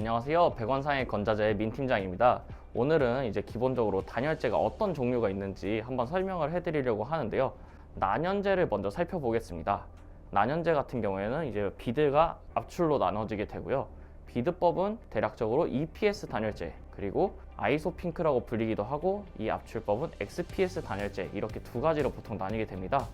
안녕하세요. 백원사의 건자재의 민 팀장입니다. 오늘은 이제 기본적으로 단열재가 어떤 종류가 있는지 한번 설명을 해드리려고 하는데요. 난연재를 먼저 살펴보겠습니다. 난연재 같은 경우에는 이제 비드가 압출로 나눠지게 되고요. 비드법은 대략적으로 EPS 단열재, 그리고 아이소핑크라고 불리기도 하고 이 압출법은 XPS 단열재, 이렇게 두 가지로 보통 나뉘게 됩니다.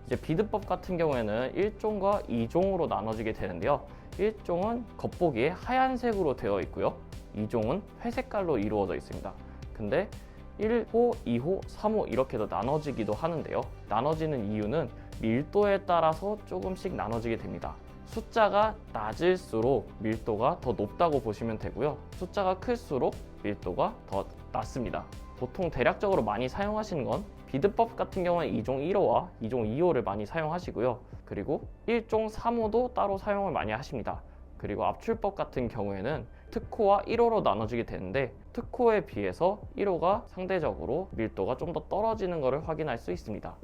이제 비드법 같은 경우에는 1종과 2종으로 나눠지게 되는데요. 1종은 겉보기에 하얀색으로 되어 있고요. 2종은 회색깔로 이루어져 있습니다. 근데 1호, 2호, 3호 이렇게도 나눠지기도 하는데요. 나눠지는 이유는 밀도에 따라서 조금씩 나눠지게 됩니다. 숫자가 낮을수록 밀도가 더 높다고 보시면 되고요. 숫자가 클수록 밀도가 더 낮습니다. 보통 대략적으로 많이 사용하시는 건 비드법 같은 경우는 2종 1호와 2종 2호를 많이 사용하시고요. 그리고 1종 3호도 따로 사용을 많이 하십니다. 그리고 압출법 같은 경우에는 특호와 1호로 나눠지게 되는데 특호에 비해서 1호가 상대적으로 밀도가 좀 더 떨어지는 것을 확인할 수 있습니다.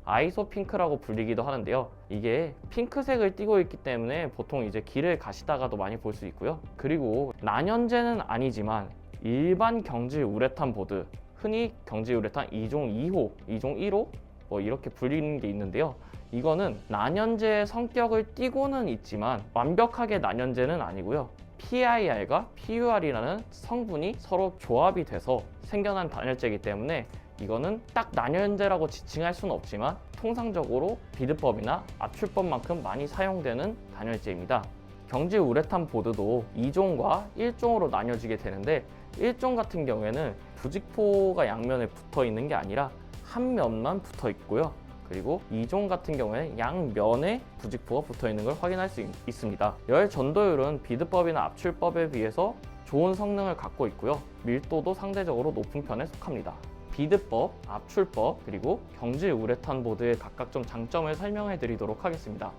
아이소 핑크라고 불리기도 하는데요. 이게 핑크색을 띠고 있기 때문에 보통 이제 길을 가시다가도 많이 볼 수 있고요. 그리고 난연재는 아니지만 일반 경질 우레탄 보드, 흔히 경질 우레탄 2종 2호, 2종 1호 뭐 이렇게 불리는 게 있는데요. 이거는 난연재의 성격을 띠고는 있지만 완벽하게 난연재는 아니고요. PIR과 PUR이라는 성분이 서로 조합이 돼서 생겨난 단열재이기 때문에 이거는 딱 난연재라고 지칭할 수는 없지만 통상적으로 비드법이나 압출법만큼 많이 사용되는 단열재입니다. 경질 우레탄 보드도 2종과 1종으로 나뉘어지게 되는데 1종 같은 경우에는 부직포가 양면에 붙어 있는 게 아니라 한 면만 붙어 있고요. 그리고 2종 같은 경우에는 양면에 부직포가 붙어 있는 걸 확인할 수 있습니다. 열 전도율은 비드법이나 압출법에 비해서 좋은 성능을 갖고 있고요. 밀도도 상대적으로 높은 편에 속합니다. 비드법, 압출법, 그리고 경질 우레탄 보드의 각각 좀 장점을 설명해 드리도록 하겠습니다.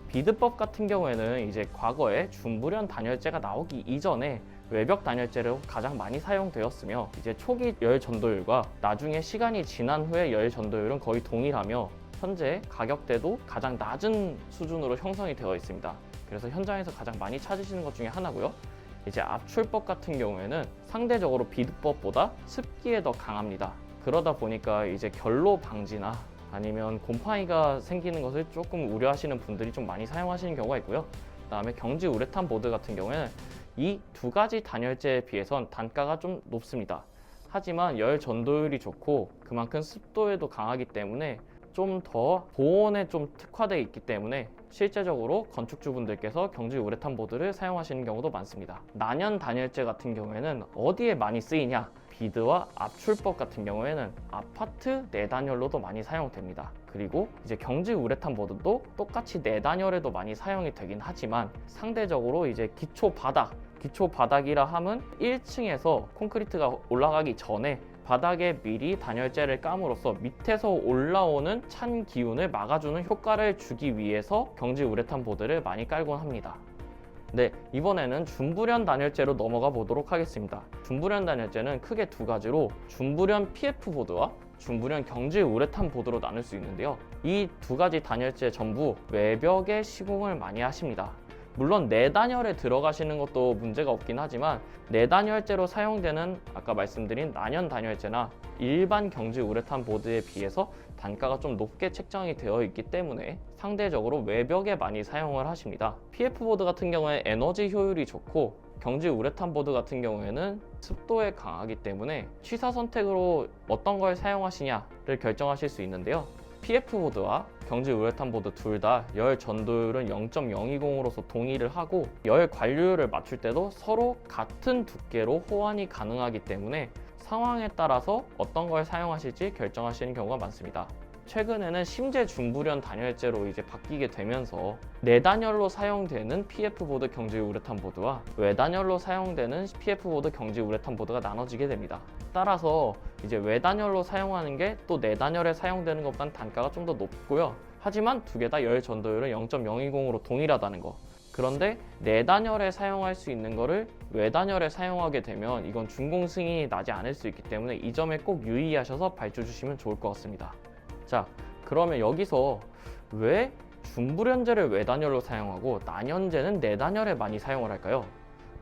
비드법 같은 경우에는 이제 과거에 중부련 단열재가 나오기 이전에 외벽 단열재로 가장 많이 사용되었으며 이제 초기 열 전도율과 나중에 시간이 지난 후에 열 전도율은 거의 동일하며 현재 가격대도 가장 낮은 수준으로 형성이 되어 있습니다. 그래서 현장에서 가장 많이 찾으시는 것 중에 하나고요. 이제 압출법 같은 경우에는 상대적으로 비드법보다 습기에 더 강합니다. 그러다 보니까 이제 결로 방지나 아니면 곰팡이가 생기는 것을 조금 우려하시는 분들이 좀 많이 사용하시는 경우가 있고요. 그 다음에 경질 우레탄 보드 같은 경우에는 이 두 가지 단열재에 비해선 단가가 좀 높습니다. 하지만 열 전도율이 좋고 그만큼 습도에도 강하기 때문에 좀 더 보온에 좀 특화되어 있기 때문에 실제적으로 건축주분들께서 경질 우레탄 보드를 사용하시는 경우도 많습니다. 난연 단열재 같은 경우에는 어디에 많이 쓰이냐? 비드와 압출법 같은 경우에는 아파트 내단열로도 많이 사용됩니다. 그리고 이제 경질 우레탄 보드도 똑같이 내단열에도 많이 사용이 되긴 하지만 상대적으로 이제 기초 바닥이라 함은 1층에서 콘크리트가 올라가기 전에 바닥에 미리 단열재를 까므로써 밑에서 올라오는 찬 기운을 막아주는 효과를 주기 위해서 경질 우레탄 보드를 많이 깔곤 합니다. 네, 이번에는 중부련 단열재로 넘어가 보도록 하겠습니다. 중부련 단열재는 크게 두 가지로 중부련 PF 보드와 중부련 경질 우레탄 보드로 나눌 수 있는데요. 이 두 가지 단열재 전부 외벽에 시공을 많이 하십니다. 물론 내단열에 들어가시는 것도 문제가 없긴 하지만 내단열재로 사용되는 아까 말씀드린 난연 단열재나 일반 경질 우레탄 보드에 비해서 단가가 좀 높게 책정이 되어 있기 때문에 상대적으로 외벽에 많이 사용을 하십니다. PF 보드 같은 경우에 에너지 효율이 좋고 경질 우레탄 보드 같은 경우에는 습도에 강하기 때문에 취사 선택으로 어떤 걸 사용하시냐를 결정하실 수 있는데요. PF 보드와 경질 우레탄 보드 둘 다 열 전도율은 0.020으로서 동의를 하고 열 관료율을 맞출 때도 서로 같은 두께로 호환이 가능하기 때문에 상황에 따라서 어떤 걸 사용하실지 결정하시는 경우가 많습니다. 최근에는 심재 중부련 단열재로 이제 바뀌게 되면서 내단열로 사용되는 PF 보드 경질 우레탄 보드와 외단열로 사용되는 PF 보드 경질 우레탄 보드가 나눠지게 됩니다. 따라서 이제 외단열로 사용하는 게 또 내단열에 사용되는 것보다는 단가가 좀 더 높고요. 하지만 두 개 다 열 전도율은 0.020으로 동일하다는 거. 그런데 내단열에 사용할 수 있는 거를 외단열에 사용하게 되면 이건 준공 승인이 나지 않을 수 있기 때문에 이 점에 꼭 유의하셔서 발주 주시면 좋을 것 같습니다. 자, 그러면 여기서 왜 중부련재를 외단열로 사용하고 난연재는 내단열에 많이 사용을 할까요?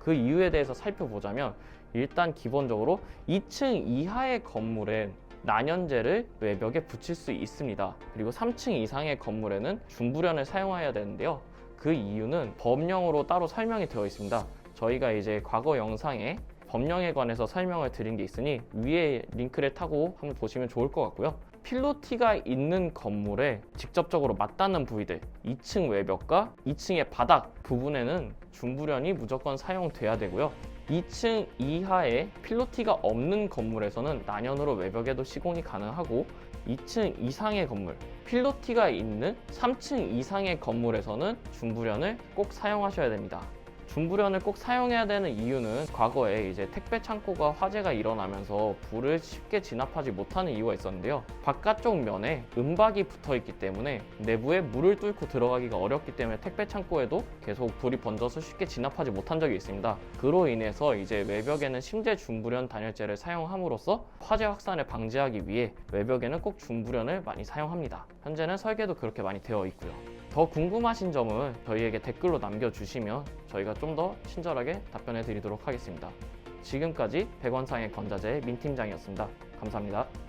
그 이유에 대해서 살펴보자면 일단 기본적으로 2층 이하의 건물엔 난연제를 외벽에 붙일 수 있습니다. 그리고 3층 이상의 건물에는 중불연을 사용해야 되는데요. 그 이유는 법령으로 따로 설명이 되어 있습니다. 저희가 이제 과거 영상에 법령에 관해서 설명을 드린 게 있으니 위에 링크를 타고 한번 보시면 좋을 것 같고요. 필로티가 있는 건물에 직접적으로 맞닿는 부위들, 2층 외벽과 2층의 바닥 부분에는 중불연이 무조건 사용돼야 되고요. 2층 이하에 필로티가 없는 건물에서는 난연으로 외벽에도 시공이 가능하고 2층 이상의 건물, 필로티가 있는 3층 이상의 건물에서는 중불연을 꼭 사용하셔야 됩니다. 중불연을 꼭 사용해야 되는 이유는 과거에 이제 택배 창고가 화재가 일어나면서 불을 쉽게 진압하지 못하는 이유가 있었는데요. 바깥쪽 면에 은박이 붙어 있기 때문에 내부에 물을 뚫고 들어가기가 어렵기 때문에 택배 창고에도 계속 불이 번져서 쉽게 진압하지 못한 적이 있습니다. 그로 인해서 이제 외벽에는 심재 중불연 단열재를 사용함으로써 화재 확산을 방지하기 위해 외벽에는 꼭 중불연을 많이 사용합니다. 현재는 설계도 그렇게 많이 되어 있고요. 더 궁금하신 점은 저희에게 댓글로 남겨주시면 저희가 좀 더 친절하게 답변해 드리도록 하겠습니다. 지금까지 백원상의 건자재의 민 팀장이었습니다. 감사합니다.